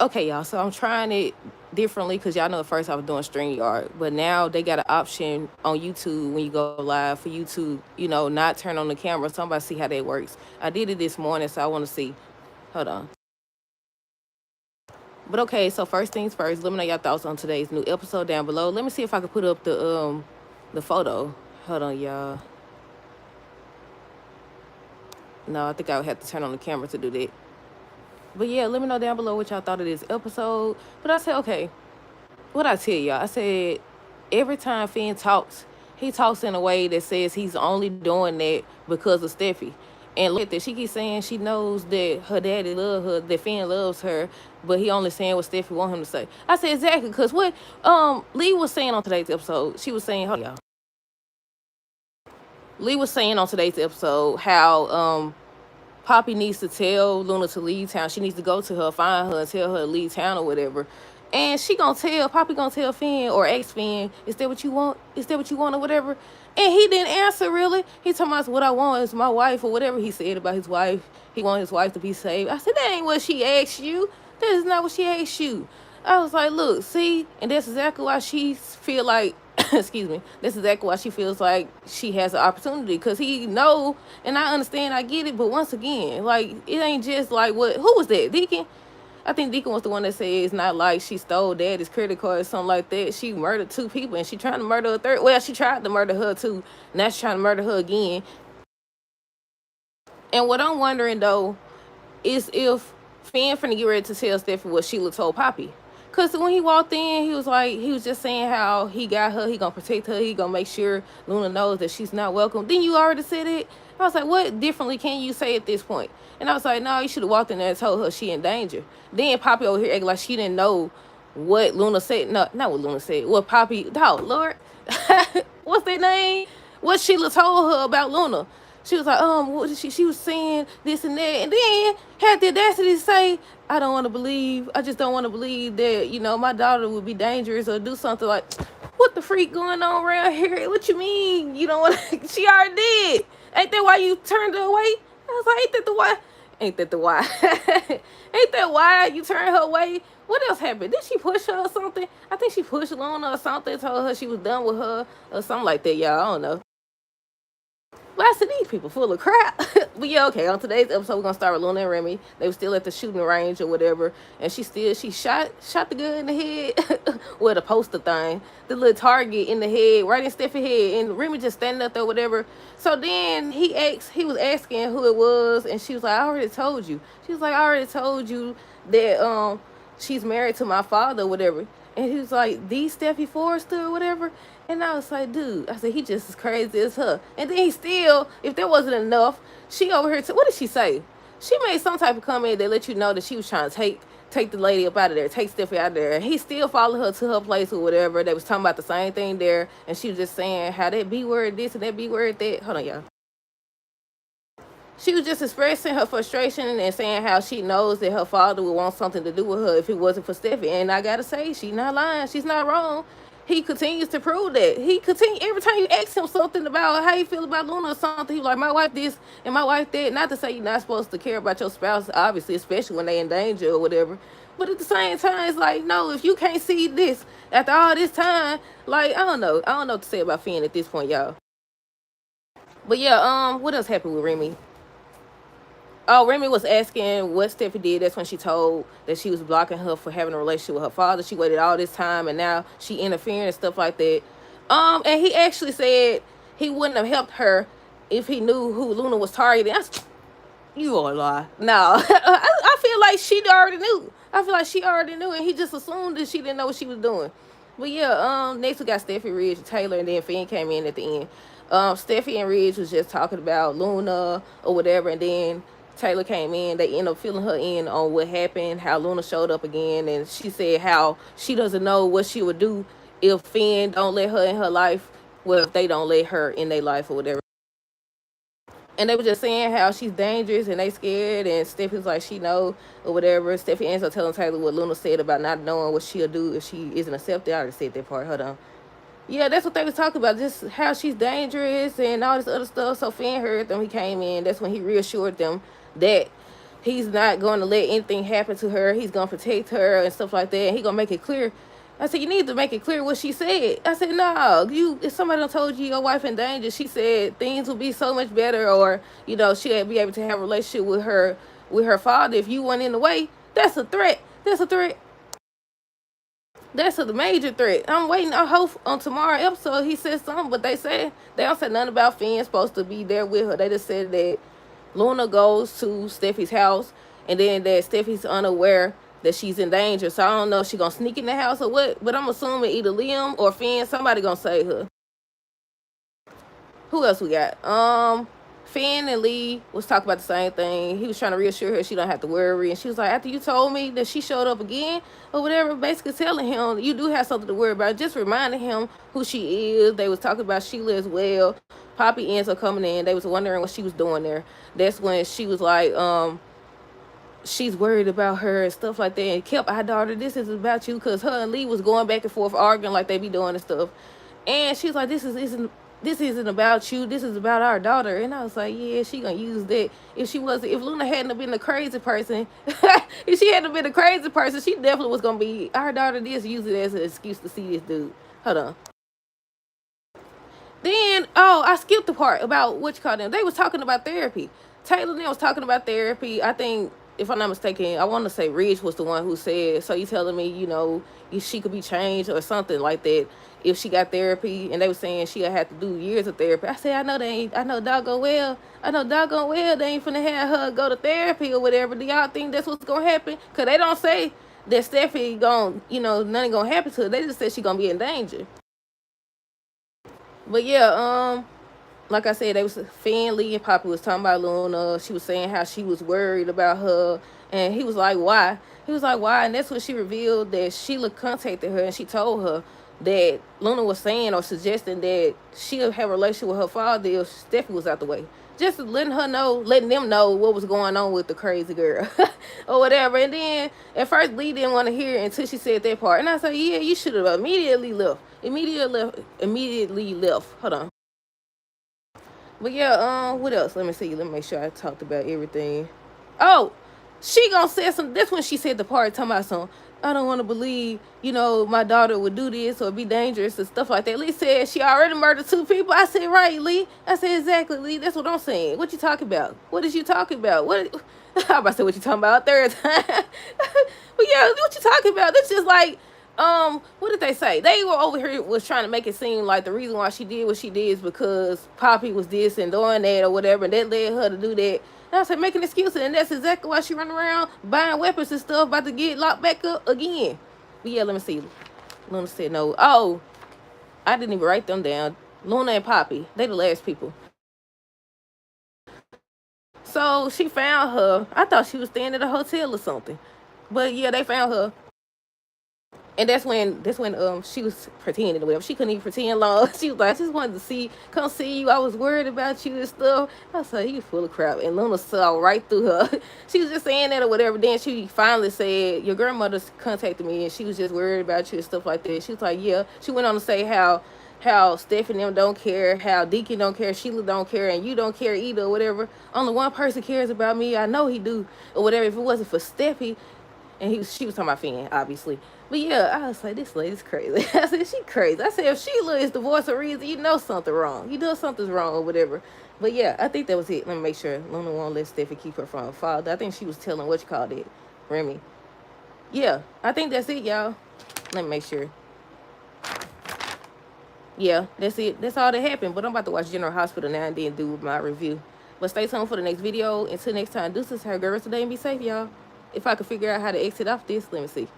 Okay, y'all. So I'm trying it differently because y'all know at first I was doing StreamYard, but now they got an option on YouTube when you go live for you to, not turn on the camera. Somebody see how that works. I did it this morning, so I want to see. Hold on. But okay, so first things first, let me know your thoughts on today's new episode down below. Let me see if I can put up the photo. Hold on, y'all. No, I think I would have to turn on the camera to do that. But yeah, let me know down below what y'all thought of this episode. But I said, okay, what I tell y'all, I said every time Finn talks, he talks in a way that says he's only doing that because of Steffi. And look at that, she keeps saying she knows that her daddy loves her, that Finn loves her, but he only saying what Steffi want him to say. I said exactly, because what Lee was saying on today's episode, she was saying, hold on, y'all. Lee was saying on today's episode how Poppy needs to tell Luna to leave town. She needs to go to her, find her, and tell her to leave town or whatever. And Poppy gonna tell Finn or ex Finn, is that what you want? Is that what you want or whatever? And he didn't answer really. He told me what I want is my wife or whatever he said about his wife. He wanted his wife to be saved. I said, that ain't what she asked you. That is not what she asked you. I was like, look, see, and that's exactly why she feel like excuse me, that's exactly why she feels like she has an opportunity, because he know, and I understand, I get it, but once again, like, it ain't just like, who was that, Deacon? I think Deacon was the one that said it's not like she stole daddy's credit card or something like that. She murdered 2 people and she trying to murder a third. Well, she tried to murder her too. Now she's trying to murder her again. And what I'm wondering though is if Finn finna get ready to tell Stephanie what Sheila told Poppy. Cause when he walked in, he was just saying how he got her, he gonna protect her, he gonna make sure Luna knows that she's not welcome. Then you already said it. I was like, what differently can you say at this point? And I was like, no, you should have walked in there and told her she in danger. Then Poppy over here acting like she didn't know what Luna said. No, not what Luna said. What Poppy, oh Lord, what's their name? What Sheila told her about Luna. She was like, what did she was saying this and that, and then had the audacity to say, I just don't want to believe that, my daughter would be dangerous or do something like, what the freak going on around here? What you mean? You don't want to, she already did. Ain't that why you turned her away? I was like, ain't that the why? Ain't that the why? Ain't that why you turned her away? What else happened? Did she push her or something? I think she pushed Luna or something, told her she was done with her or something like that, y'all. I don't know. But I said, these people full of crap. But yeah, okay, on today's episode, we're going to start with Luna and Remy. They were still at the shooting range or whatever. And she shot the gun in the head with a poster thing. The little target in the head, right in Steffi's head. And Remy just standing up there, whatever. So then he was asking who it was. And she was like, I already told you. She was like, I already told you that she's married to my father or whatever. And he was like, the Steffi Forrester or whatever. And I was like, dude, I said, he just as crazy as her. And then he still, if there wasn't enough, she over here, what did she say? She made some type of comment that let you know that she was trying to take the lady up out of there, take Steffi out of there. And he still followed her to her place or whatever. They was talking about the same thing there. And she was just saying how that B word this and that B word that. Hold on, y'all. She was just expressing her frustration and saying how she knows that her father would want something to do with her if it wasn't for Steffi. And I gotta say, she's not lying. She's not wrong. He continues to prove that. Every time you ask him something about how you feel about Luna or something, he's like, my wife this and my wife that. Not to say you're not supposed to care about your spouse, obviously, especially when they're in danger or whatever. But at the same time, it's like, no, if you can't see this after all this time, like, I don't know what to say about Finn at this point, y'all. But yeah, what else happened with Remy? Oh, Remy was asking what Steffi did. That's when she told that she was blocking her for having a relationship with her father. She waited all this time, and now she interfering and stuff like that. And he actually said he wouldn't have helped her if he knew who Luna was targeting. You are a lie. No, I feel like she already knew. I feel like she already knew, and he just assumed that she didn't know what she was doing. But yeah, next we got Steffi, Ridge, Taylor, and then Finn came in at the end. Steffi and Ridge was just talking about Luna or whatever, and then Taylor came in. They ended up filling her in on what happened, how Luna showed up again, and she said how she doesn't know what she would do if Finn don't let her in her life. Well, if they don't let her in their life or whatever. And they were just saying how she's dangerous and they scared, and Steffi's like she know or whatever. Steffi ends up telling Taylor what Luna said about not knowing what she'll do if she isn't accepted. I already said that part. Hold on. Yeah, that's what they was talking about, just how she's dangerous and all this other stuff. So Finn heard them. He came in. That's when he reassured them that he's not going to let anything happen to her. He's going to protect her and stuff like that. And he going to make it clear. I said, you need to make it clear what she said. I said, no, if somebody done told you your wife in danger, she said things will be so much better, or, she'll be able to have a relationship with her father if you weren't in the way. That's a threat. That's a threat. That's a major threat. I'm waiting. I hope on tomorrow episode he says something, but they don't say nothing about Finn supposed to be there with her. They just said that Luna goes to Steffi's house, and then that Steffi's unaware that she's in danger. So I don't know if she's gonna sneak in the house or what, but I'm assuming either Liam or Finn, somebody gonna save her. Who else we got? Finn and Lee was talking about the same thing. He was trying to reassure her she don't have to worry. And she was like, after you told me that she showed up again or whatever, basically telling him you do have something to worry about. Just reminding him who she is. They was talking about Sheila as well. Poppy ends up coming in. They was wondering what she was doing there. That's when she was like, she's worried about her and stuff like that. And kept, our daughter, this is about you, because her and Lee was going back and forth arguing like they be doing and stuff. And she's like, this isn't about you. This is about our daughter. And I was like, yeah, she gonna use that. If Luna hadn't been a crazy person, if she hadn't been a crazy person, she definitely was gonna be our daughter. This use it as an excuse to see this dude. Hold on. Then, I skipped the part about what you call them. They was talking about therapy. Taylor and them was talking about therapy. I think, if I'm not mistaken, I want to say Ridge was the one who said, so you telling me, she could be changed or something like that if she got therapy. And they were saying she'll have to do years of therapy. I said, I know doggone well they ain't finna have her go to therapy or whatever. Do y'all think that's what's gonna happen? Because they don't say that Steffi nothing gonna happen to her. They just said she gonna be in danger. But yeah, like I said, they was Finn, Lee, and Poppy was talking about Luna. She was saying how she was worried about her, and he was like, "Why?" He was like, "Why?" And that's when she revealed that Sheila contacted her, and she told her that Luna was saying or suggesting that she'll have a relationship with her father if Steffi was out the way. Just letting them know what was going on with the crazy girl or whatever. And then at first Lee didn't want to hear it until she said that part. And I said, yeah, you should have immediately left. Immediately left. Hold on. But yeah, what else? Let me see. Let me make sure I talked about everything. Oh, she gonna say some. That's when she said the part talking about some. I don't want to believe, my daughter would do this or be dangerous and stuff like that. Lee said she already murdered 2 people. I said, right, Lee. I said, exactly, Lee. That's what I'm saying. What you talking about? What is you talking about? I'm about to say what you talking about a third time. But yeah, what you talking about? That's just like, what did they say? They were over here was trying to make it seem like the reason why she did what she did is because Poppy was this and doing that or whatever, and that led her to do that. And I said, making excuses, and that's exactly why she run around buying weapons and stuff, about to get locked back up again. But yeah, let me see. Luna said no. Oh, I didn't even write them down. Luna and Poppy, they the last people. So she found her. I thought she was staying at a hotel or something. But yeah, they found her. And that's when she was pretending or whatever. She couldn't even pretend long. She was like, I just wanted to come see you. I was worried about you and stuff. I was like, you full of crap. And Luna saw right through her. She was just saying that or whatever. Then she finally said, your grandmother's contacted me and she was just worried about you and stuff like that. She was like, yeah. She went on to say how Steph and them don't care, how Deacon don't care, Sheila don't care, and you don't care either or whatever. Only one person cares about me. I know he do or whatever. If it wasn't for Steffi, and she was talking about Finn, obviously. But yeah, I was like, this lady's crazy. I said, she crazy. I said, if Sheila is the voice of reason, you know something wrong. You know something's wrong or whatever. But yeah, I think that was it. Let me make sure. Luna won't let Steffi keep her from her father. I think she was telling Remy. Yeah, I think that's it, y'all. Let me make sure. Yeah, that's it. That's all that happened. But I'm about to watch General Hospital now and then do my review. But stay tuned for the next video. Until next time, deuces, have a good rest of the day and be safe, y'all. If I could figure out how to exit off this, let me see.